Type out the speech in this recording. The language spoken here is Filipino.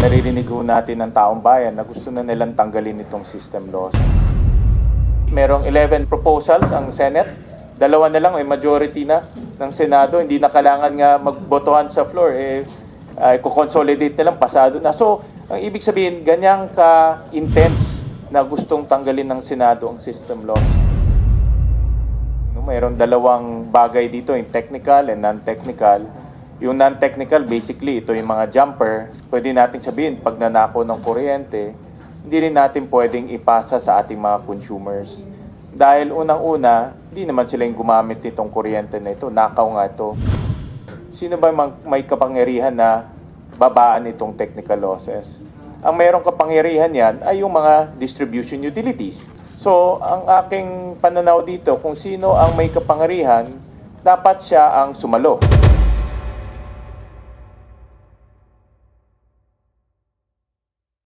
naririnig ho natin ng taong bayan na gusto na nilang tanggalin itong system laws. Merong 11 proposals ang Senate. Dalawa na lang, may majority na ng Senado. Hindi na kailangan nga magbotohan sa floor. Kukonsolidate na lang, pasado na. So, ang ibig sabihin, ganyang ka-intense na gustong tanggalin ng Senado ang system laws. Mayroon dalawang bagay dito, yung technical and non-technical. Yung non-technical, basically, ito yung mga jumper. Pwede natin sabihin, pag nanako ng kuryente, hindi rin natin pwedeng ipasa sa ating mga consumers. Dahil unang-una, hindi naman sila yung gumamit nitong kuryente na ito. Nakaw nga ito. Sino ba may kapangyarihan na babaan itong technical losses? Ang mayroong kapangyarihan yan ay yung mga distribution utilities. So, ang aking pananaw dito, kung sino ang may kapangyarihan, dapat siya ang sumalo.